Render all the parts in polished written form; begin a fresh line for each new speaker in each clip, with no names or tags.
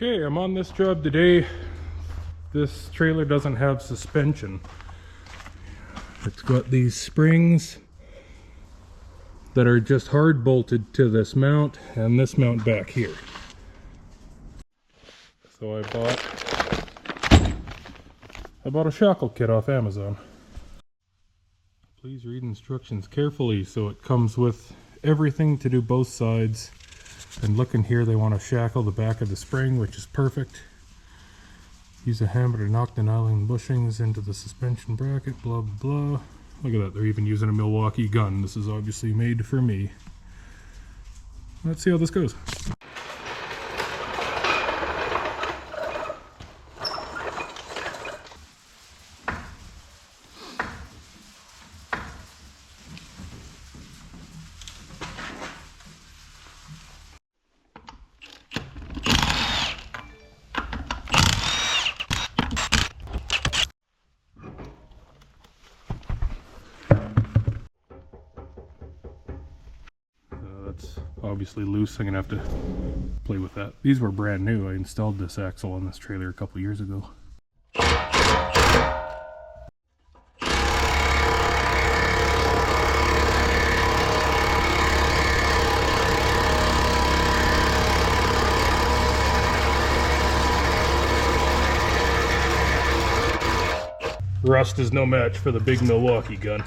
Okay, I'm on this job today. This trailer doesn't have suspension. It's got these springs that are just hard bolted to this mount and this mount back here. So I bought a shackle kit off Amazon. Please read instructions carefully. So it comes with everything to do both sides. And look in here, they want to shackle the back of the spring, which is perfect. Use a hammer to knock the nylon bushings into the suspension bracket, blah blah blah. Look at that, they're even using a Milwaukee gun. This is obviously made for me. Let's see how this goes. Obviously loose, I'm gonna have to play with that. These were brand new. I installed this axle on this trailer a couple years ago. Rust is no match for the big Milwaukee gun.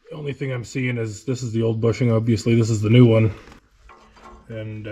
The only thing I'm seeing is this is the old bushing, obviously this is the new one. And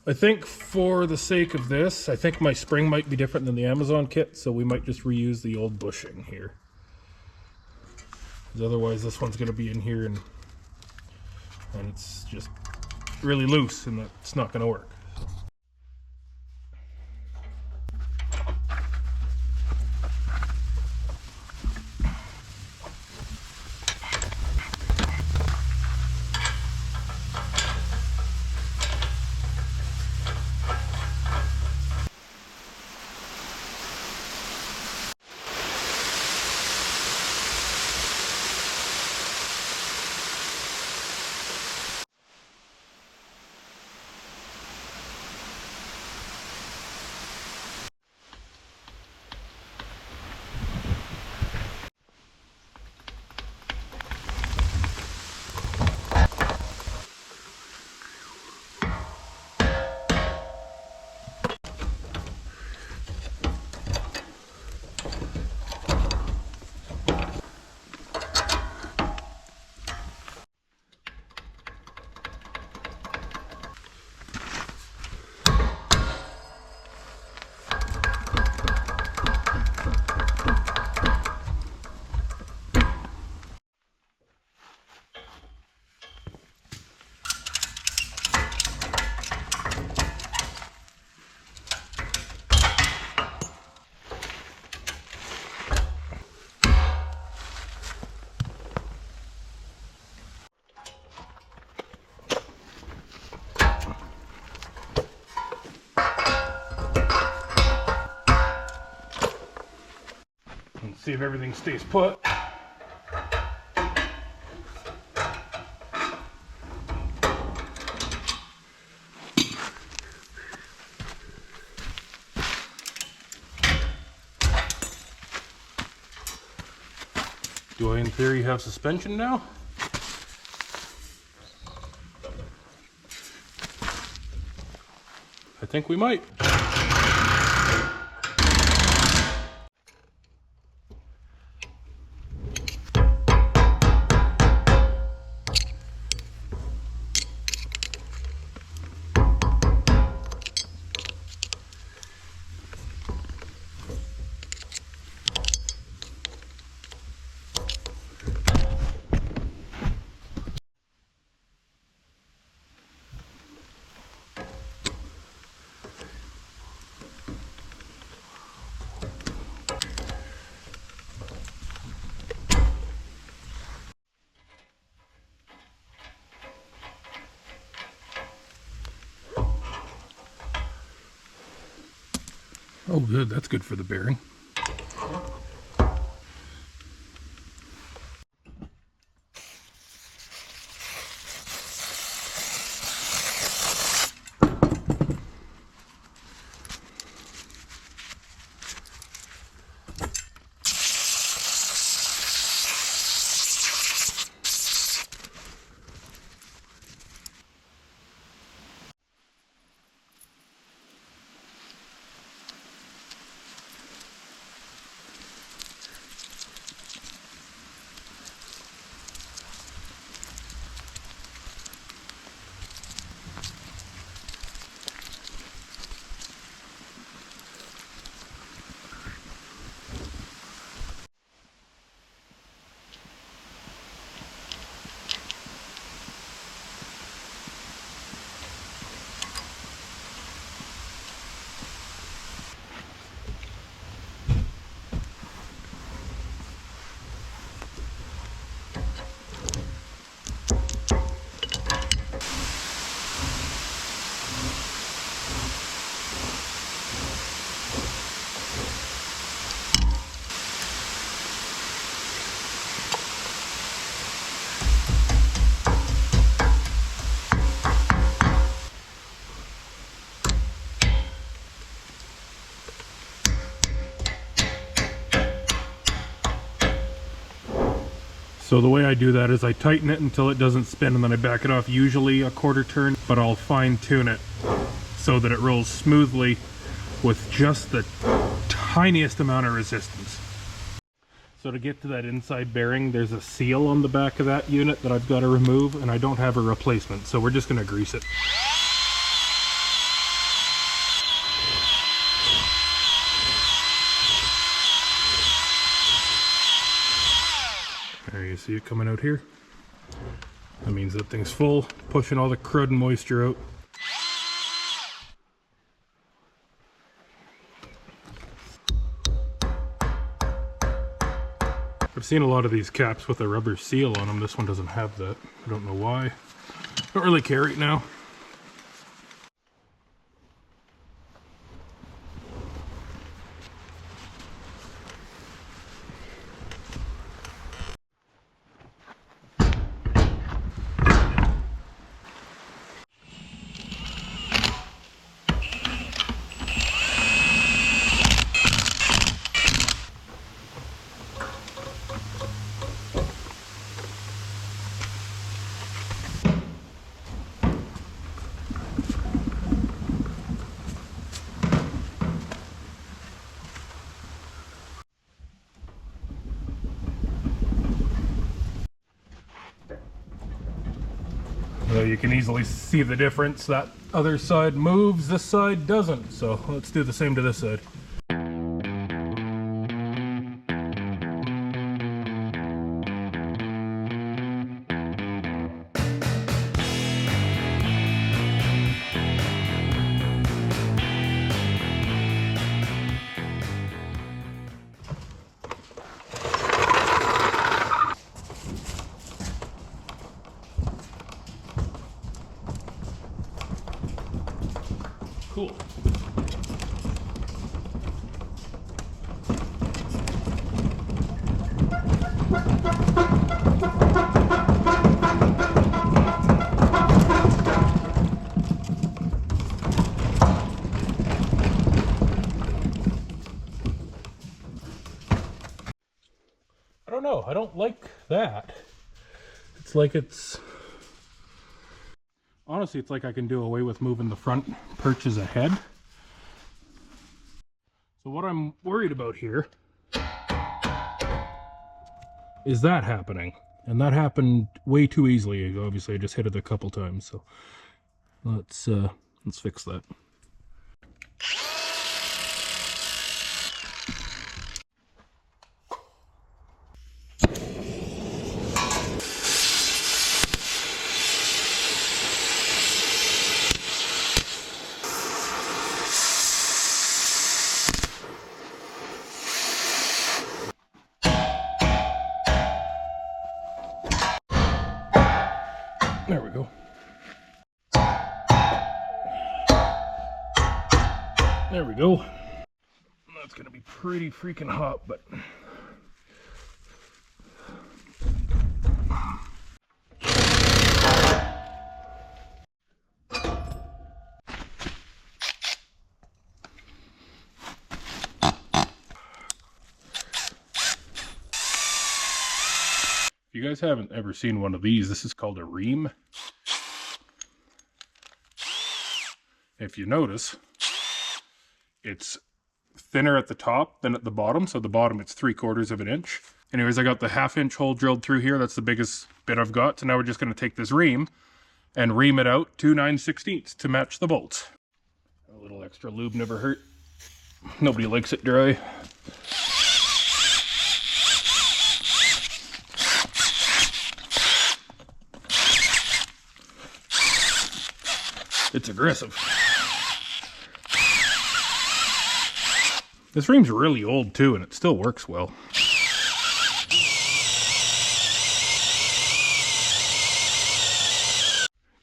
I think for the sake of this, I think my spring might be different than the Amazon kit, so we might just reuse the old bushing here. Because otherwise this one's going to be in here and it's just really loose and that's not going to work. See if everything stays put. Do I in theory have suspension now? I think we might. Oh good, that's good for the bearing. So the way I do that is I tighten it until it doesn't spin and then I back it off, usually a quarter turn, but I'll fine tune it so that it rolls smoothly with just the tiniest amount of resistance. So to get to that inside bearing, there's a seal on the back of that unit that I've got to remove, and I don't have a replacement, so we're just going to grease it. There you see it coming out here. That means that thing's full, pushing all the crud and moisture out. I've seen a lot of these caps with a rubber seal on them. This one doesn't have that. I don't know why. Don't really care right now. So you can easily see the difference. That other side moves, this side doesn't. So let's do the same to this side. Cool. I don't know, I don't like that. It's like honestly, it's like I can do away with moving the front perches ahead. So what I'm worried about here is that happening. And that happened way too easily. Obviously, I just hit it a couple times, so let's fix that. There we go. There we go. gonna be pretty freaking hot, but if you guys haven't ever seen one of these, this is called a ream. If you notice, it's thinner at the top than at the bottom. So at the bottom, it's 3/4 of an inch. Anyways, I got the 1/2 inch hole drilled through here. That's the biggest bit I've got. So now we're just going to take this ream and ream it out to 9/16 to match the bolts. A little extra lube never hurt. Nobody likes it dry. It's aggressive. This ream's really old too, and it still works well.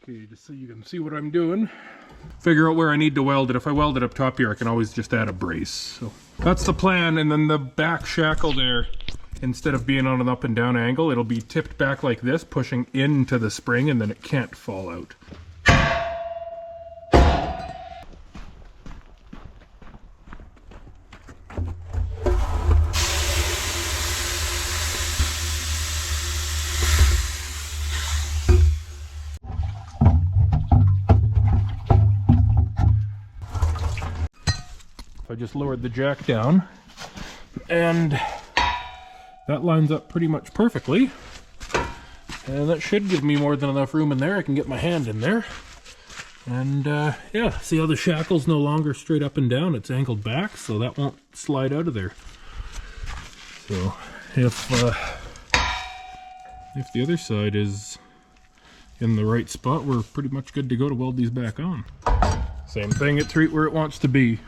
Okay, just so you can see what I'm doing. Figure out where I need to weld it. If I weld it up top here, I can always just add a brace. So that's the plan, and then the back shackle there, instead of being on an up and down angle, it'll be tipped back like this, pushing into the spring, and then it can't fall out. I just lowered the jack down, and that lines up pretty much perfectly, and that should give me more than enough room in there. I can get my hand in there, and yeah, see how the shackle's no longer straight up and down, it's angled back, so that won't slide out of there. So if the other side is in the right spot, we're pretty much good to go to weld these back on. Same thing, it's right where it wants to be.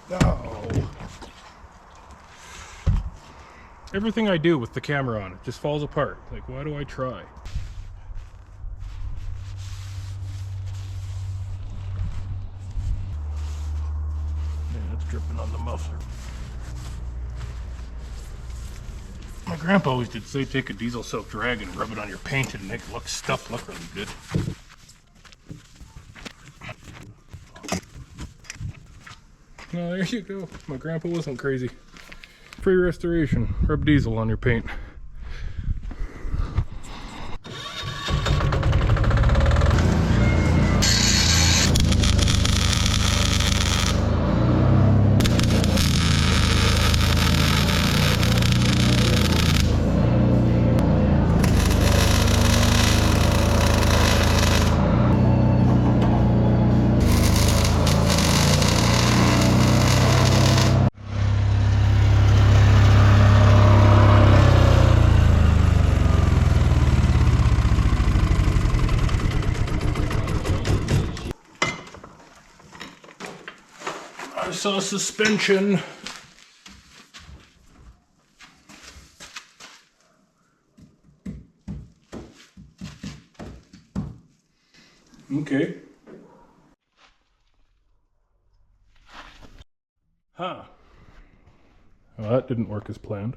Oh. Everything I do with the camera on, it just falls apart. Like, why do I try? Yeah, it's dripping on the muffler. My grandpa always did say take a diesel soaked rag and rub it on your paint and make it look stuff look really good. Oh, there you go. My grandpa wasn't crazy. Free restoration. Rub diesel on your paint. I saw suspension. Okay. Huh. Well, that didn't work as planned.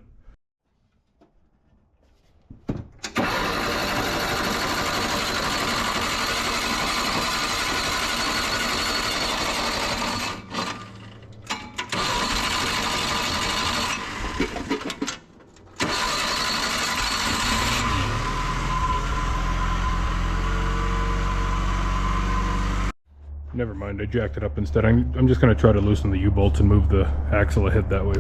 Never mind, I jacked it up instead. I'm just going to try to loosen the U-bolts and move the axle ahead that way.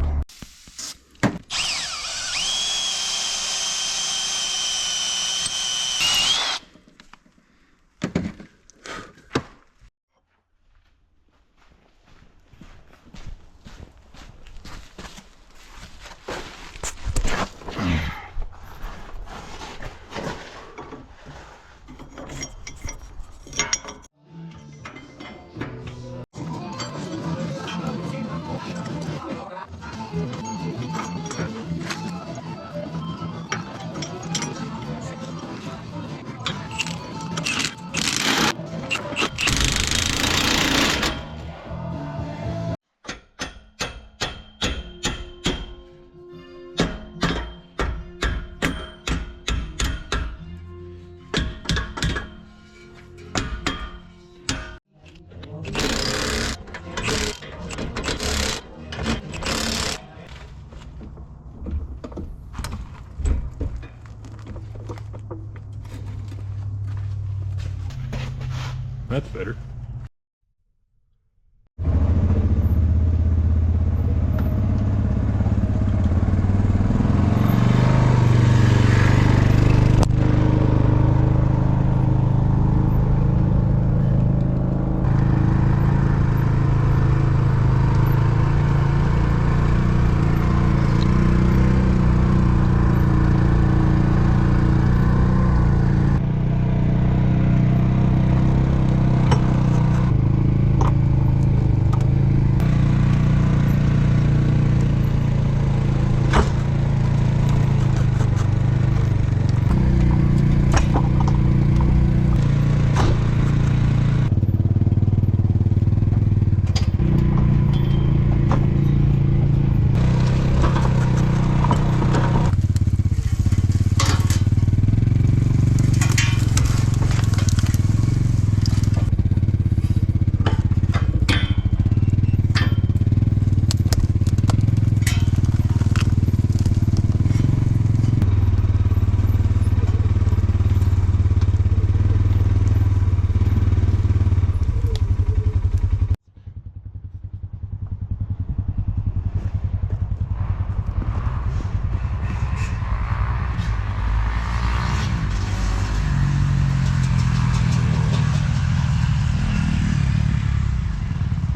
That's better.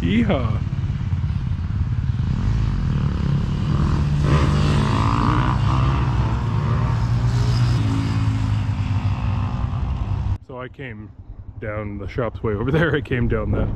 Yeehaw! So I came down, the shop's way over there, I came down that.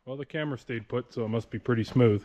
Well, the camera stayed put, so it must be pretty smooth.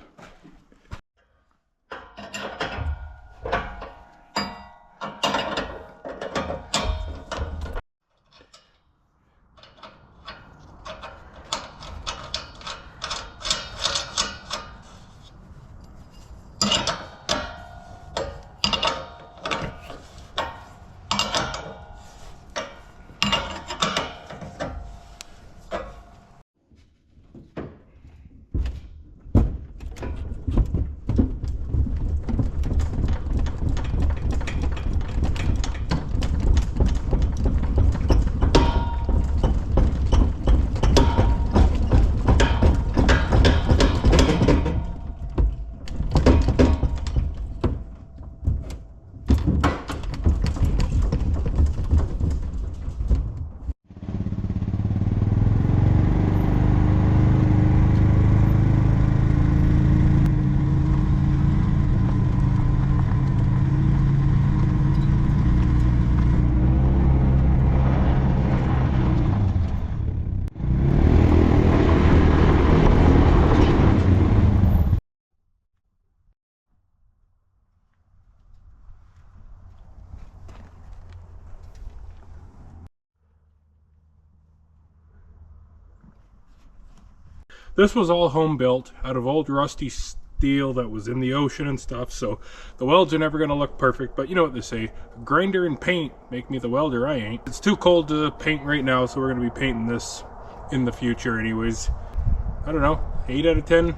This was all home built out of old rusty steel that was in the ocean and stuff, so the welds are never going to look perfect, but you know what they say, grinder and paint make me the welder I ain't. It's too cold to paint right now, so we're going to be painting this in the future anyways. I don't know, 8 out of 10.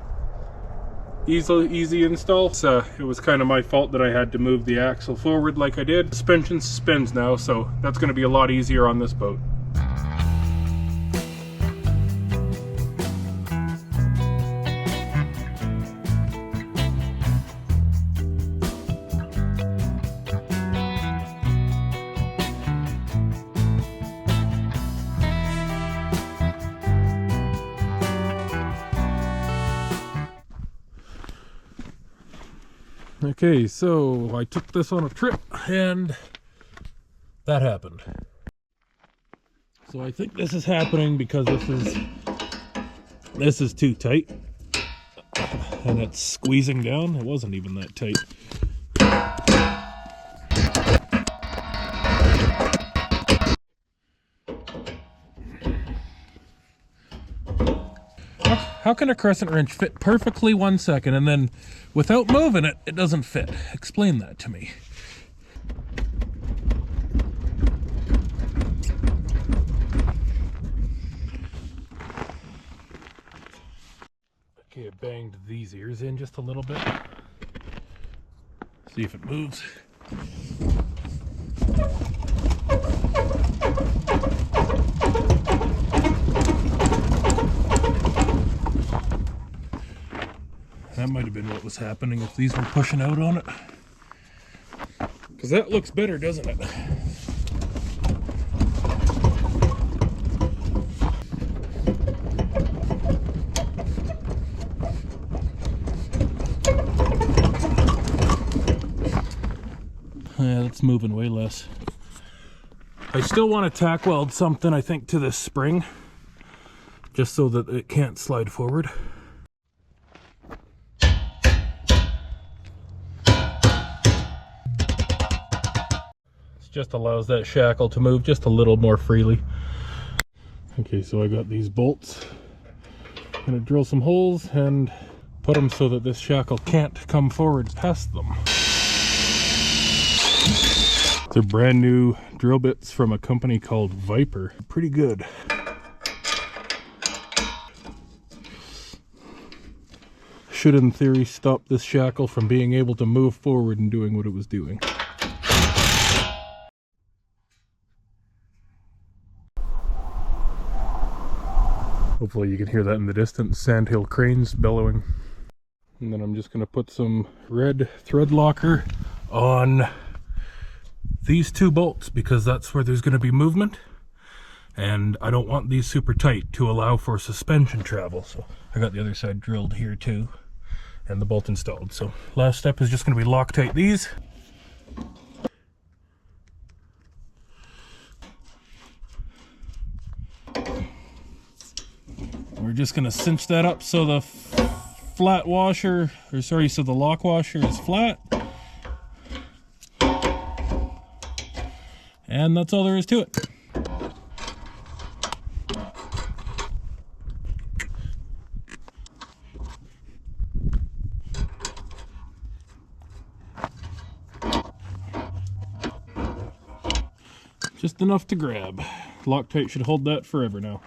Easy install. It was kind of my fault that I had to move the axle forward like I did. Suspension suspends now, so that's going to be a lot easier on this boat. Okay, so I took this on a trip and that happened. So I think this is happening because this is too tight and it's squeezing down. It wasn't even that tight. How can a crescent wrench fit perfectly 1 second and then without moving it, it doesn't fit? Explain that to me. Okay, I banged these ears in just a little bit. See if it moves. That might have been what was happening if these were pushing out on it. Because that looks better, doesn't it? Yeah, that's moving way less. I still want to tack weld something, I think, to this spring. Just so that it can't slide forward. Just allows that shackle to move just a little more freely. Okay, so I got these bolts. I'm gonna drill some holes and put them so that this shackle can't come forward past them. They're brand new drill bits from a company called Viper. Pretty good. Should in theory stop this shackle from being able to move forward and doing what it was doing. Hopefully you can hear that in the distance, sandhill cranes bellowing. And then I'm just going to put some red thread locker on these 2 bolts because that's where there's going to be movement. And I don't want these super tight to allow for suspension travel. So I got the other side drilled here too and the bolt installed. So last step is just going to be Loctite these. We're just going to cinch that up so the flat washer, or sorry, so the lock washer is flat. And that's all there is to it. Just enough to grab. Loctite should hold that forever now.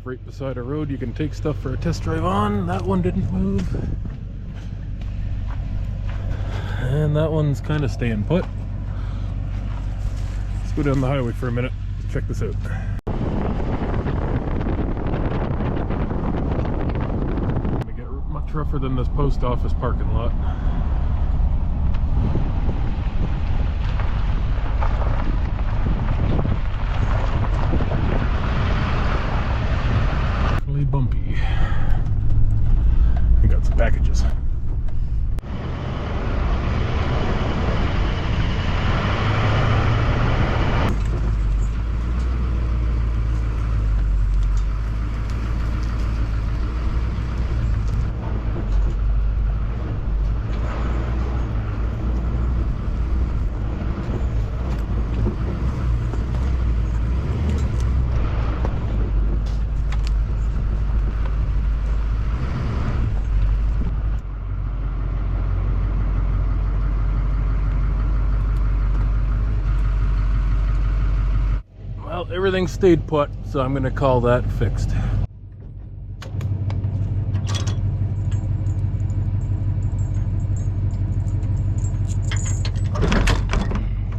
drive right beside a road you can take stuff for a test drive on. That one didn't move. And that one's kind of staying put. Let's go down the highway for a minute. Check this out. Gonna get much rougher than this post office parking lot. Really bumpy. We got some packages. Well, everything stayed put, so I'm going to call that fixed.